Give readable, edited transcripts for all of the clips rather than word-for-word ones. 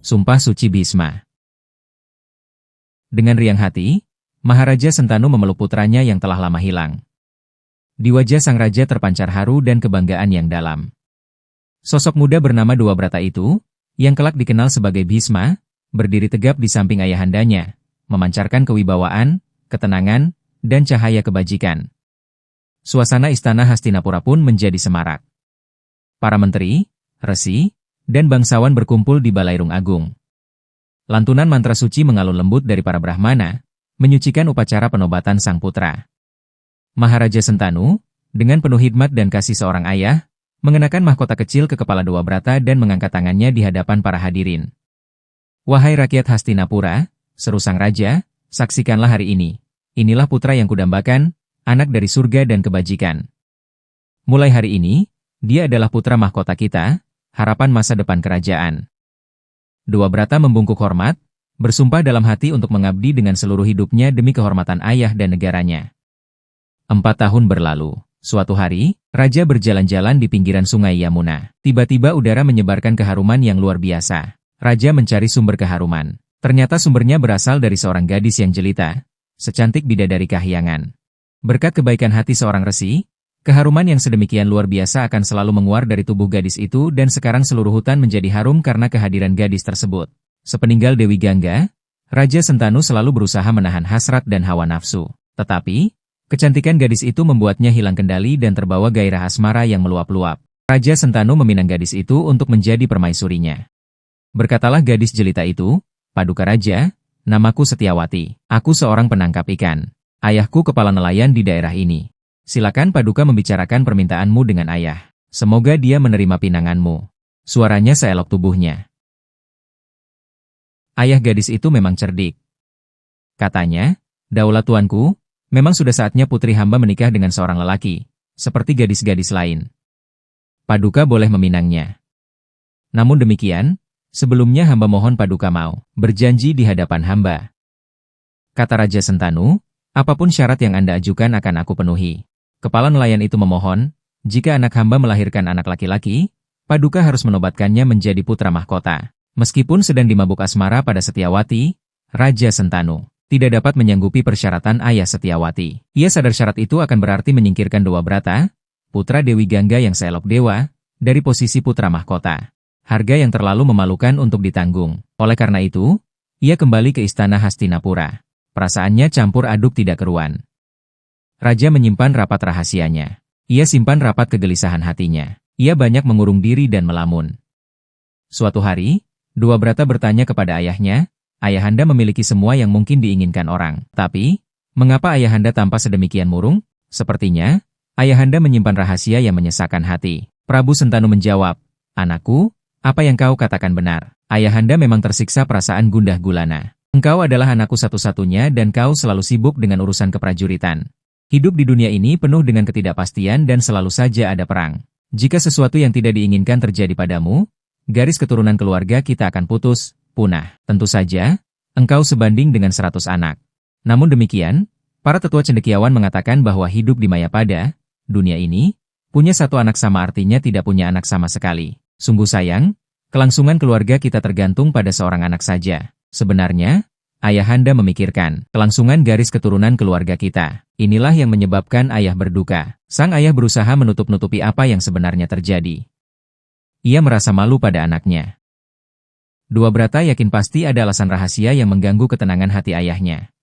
Sumpah Suci Bhisma. Dengan riang hati, Maharaja Sentanu memeluk putranya yang telah lama hilang. Di wajah sang raja terpancar haru dan kebanggaan yang dalam. Sosok muda bernama Dewabrata itu, yang kelak dikenal sebagai Bhisma, berdiri tegap di samping ayahandanya, memancarkan kewibawaan, ketenangan, dan cahaya kebajikan. Suasana istana Hastinapura pun menjadi semarak. Para menteri, resi, dan bangsawan berkumpul di Balairung Agung. Lantunan mantra suci mengalun lembut dari para Brahmana, menyucikan upacara penobatan sang putra. Maharaja Sentanu, dengan penuh hikmat dan kasih seorang ayah, mengenakan mahkota kecil ke kepala Dewabrata dan mengangkat tangannya di hadapan para hadirin. Wahai rakyat Hastinapura, seru sang raja, saksikanlah hari ini. Inilah putra yang kudambakan, anak dari surga dan kebajikan. Mulai hari ini, dia adalah putra mahkota kita, harapan masa depan kerajaan. Dewabrata membungkuk hormat, bersumpah dalam hati untuk mengabdi dengan seluruh hidupnya demi kehormatan ayah dan negaranya. 4 tahun berlalu. Suatu hari, raja berjalan-jalan di pinggiran sungai Yamuna. Tiba-tiba udara menyebarkan keharuman yang luar biasa. Raja mencari sumber keharuman. Ternyata sumbernya berasal dari seorang gadis yang jelita, secantik bidadari kahyangan. Berkat kebaikan hati seorang resi, keharuman yang sedemikian luar biasa akan selalu menguar dari tubuh gadis itu dan sekarang seluruh hutan menjadi harum karena kehadiran gadis tersebut. Sepeninggal Dewi Gangga, Raja Sentanu selalu berusaha menahan hasrat dan hawa nafsu. Tetapi, kecantikan gadis itu membuatnya hilang kendali dan terbawa gairah asmara yang meluap-luap. Raja Sentanu meminang gadis itu untuk menjadi permaisurinya. Berkatalah gadis jelita itu, Paduka Raja, namaku Setiawati. Aku seorang penangkap ikan. Ayahku kepala nelayan di daerah ini. Silakan Paduka membicarakan permintaanmu dengan ayah. Semoga dia menerima pinanganmu. Suaranya seelok tubuhnya. Ayah gadis itu memang cerdik. Katanya, Daulat tuanku, memang sudah saatnya putri hamba menikah dengan seorang lelaki, seperti gadis-gadis lain. Paduka boleh meminangnya. Namun demikian, sebelumnya hamba mohon Paduka mau berjanji di hadapan hamba. Kata Raja Sentanu, apapun syarat yang Anda ajukan akan aku penuhi. Kepala nelayan itu memohon, jika anak hamba melahirkan anak laki-laki, Paduka harus menobatkannya menjadi putra mahkota. Meskipun sedang dimabuk asmara pada Setiawati, Raja Sentanu tidak dapat menyanggupi persyaratan ayah Setiawati. Ia sadar syarat itu akan berarti menyingkirkan Dewabrata, putra Dewi Gangga yang seelok dewa, dari posisi putra mahkota. Harga yang terlalu memalukan untuk ditanggung. Oleh karena itu, ia kembali ke istana Hastinapura. Perasaannya campur aduk tidak keruan. Raja menyimpan rapat rahasianya. Ia simpan rapat kegelisahan hatinya. Ia banyak mengurung diri dan melamun. Suatu hari, Dewabrata bertanya kepada ayahnya, Ayahanda memiliki semua yang mungkin diinginkan orang. Tapi, mengapa ayahanda tampak sedemikian murung? Sepertinya, ayahanda menyimpan rahasia yang menyesakan hati. Prabu Sentanu menjawab, Anakku, apa yang kau katakan benar. Ayahanda memang tersiksa perasaan gundah gulana. Engkau adalah anakku satu-satunya dan kau selalu sibuk dengan urusan keprajuritan. Hidup di dunia ini penuh dengan ketidakpastian dan selalu saja ada perang. Jika sesuatu yang tidak diinginkan terjadi padamu, garis keturunan keluarga kita akan putus, punah. Tentu saja, engkau sebanding dengan 100 anak. Namun demikian, para tetua cendekiawan mengatakan bahwa hidup di Mayapada, dunia ini, punya satu anak sama artinya tidak punya anak sama sekali. Sungguh sayang, kelangsungan keluarga kita tergantung pada seorang anak saja. Sebenarnya, ayahanda memikirkan kelangsungan garis keturunan keluarga kita. Inilah yang menyebabkan ayah berduka. Sang ayah berusaha menutup-nutupi apa yang sebenarnya terjadi. Ia merasa malu pada anaknya. Dewabrata yakin pasti ada alasan rahasia yang mengganggu ketenangan hati ayahnya.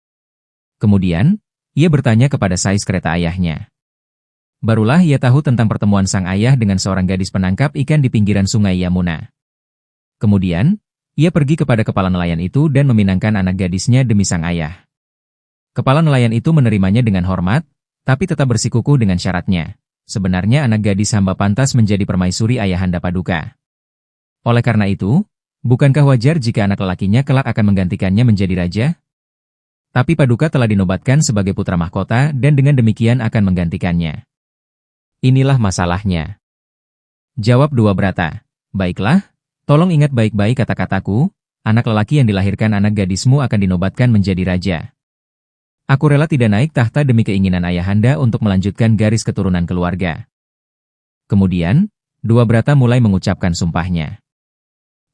Kemudian, ia bertanya kepada sais kereta ayahnya. Barulah ia tahu tentang pertemuan sang ayah dengan seorang gadis penangkap ikan di pinggiran sungai Yamuna. Kemudian, ia pergi kepada kepala nelayan itu dan meminangkan anak gadisnya demi sang ayah. Kepala nelayan itu menerimanya dengan hormat, tapi tetap bersikukuh dengan syaratnya. Sebenarnya anak gadis hamba pantas menjadi permaisuri ayahanda Paduka. Oleh karena itu, bukankah wajar jika anak lelakinya kelak akan menggantikannya menjadi raja? Tapi Paduka telah dinobatkan sebagai putra mahkota dan dengan demikian akan menggantikannya. Inilah masalahnya. Jawab Dewabrata, baiklah, tolong ingat baik-baik kata-kataku, anak lelaki yang dilahirkan anak gadismu akan dinobatkan menjadi raja. Aku rela tidak naik tahta demi keinginan ayahanda untuk melanjutkan garis keturunan keluarga. Kemudian, Dewabrata mulai mengucapkan sumpahnya.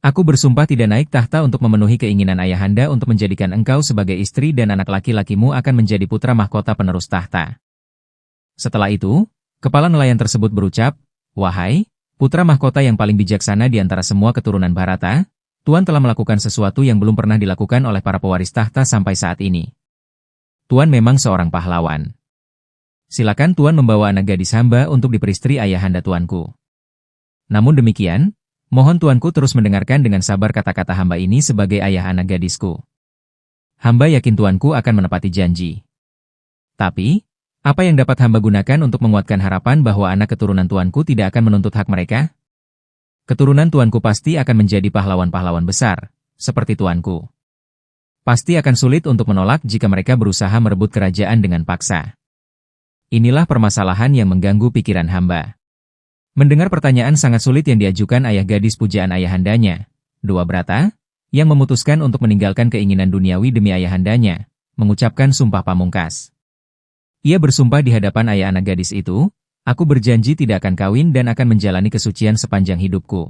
Aku bersumpah tidak naik tahta untuk memenuhi keinginan ayahanda untuk menjadikan engkau sebagai istri dan anak laki-lakimu akan menjadi putra mahkota penerus tahta. Setelah itu, kepala nelayan tersebut berucap, "Wahai putra mahkota yang paling bijaksana di antara semua keturunan Bharata, Tuan telah melakukan sesuatu yang belum pernah dilakukan oleh para pewaris tahta sampai saat ini. Tuan memang seorang pahlawan. Silakan Tuan membawa anak gadis hamba untuk diperistri ayahanda tuanku. Namun demikian, mohon tuanku terus mendengarkan dengan sabar kata-kata hamba ini sebagai ayah anak gadisku. Hamba yakin tuanku akan menepati janji. Tapi, apa yang dapat hamba gunakan untuk menguatkan harapan bahwa anak keturunan tuanku tidak akan menuntut hak mereka? Keturunan tuanku pasti akan menjadi pahlawan-pahlawan besar, seperti tuanku. Pasti akan sulit untuk menolak jika mereka berusaha merebut kerajaan dengan paksa. Inilah permasalahan yang mengganggu pikiran hamba." Mendengar pertanyaan sangat sulit yang diajukan ayah gadis pujaan ayahandanya, Dewabrata, yang memutuskan untuk meninggalkan keinginan duniawi demi ayahandanya, mengucapkan sumpah pamungkas. Ia bersumpah di hadapan ayah anak gadis itu, "Aku berjanji tidak akan kawin dan akan menjalani kesucian sepanjang hidupku."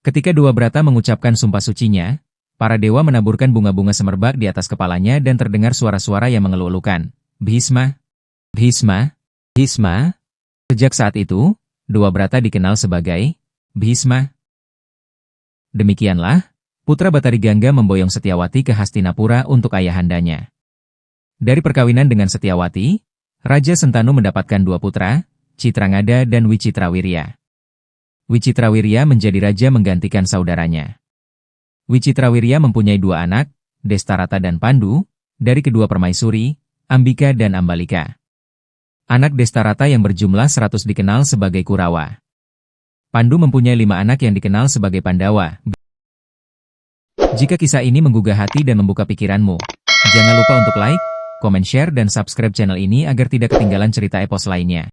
Ketika Dewabrata mengucapkan sumpah sucinya, para dewa menaburkan bunga-bunga semerbak di atas kepalanya dan terdengar suara-suara yang mengeluh-elukan, "Bhisma, Bhisma, Bhisma." Sejak saat itu, Dewabrata dikenal sebagai Bhisma. Demikianlah, putra Batari Gangga memboyong Setyawati ke Hastinapura untuk ayahandanya. Dari perkawinan dengan Setyawati, Raja Sentanu mendapatkan 2 putra, Citrangada dan Wicitrawirya. Wicitrawirya menjadi raja menggantikan saudaranya. Wicitrawirya mempunyai 2 anak, Destarata dan Pandu, dari kedua permaisuri, Ambika dan Ambalika. Anak Destarata yang berjumlah 100 dikenal sebagai Kurawa. Pandu mempunyai 5 anak yang dikenal sebagai Pandawa. Jika kisah ini menggugah hati dan membuka pikiranmu, jangan lupa untuk like, komen, share, dan subscribe channel ini agar tidak ketinggalan cerita epos lainnya.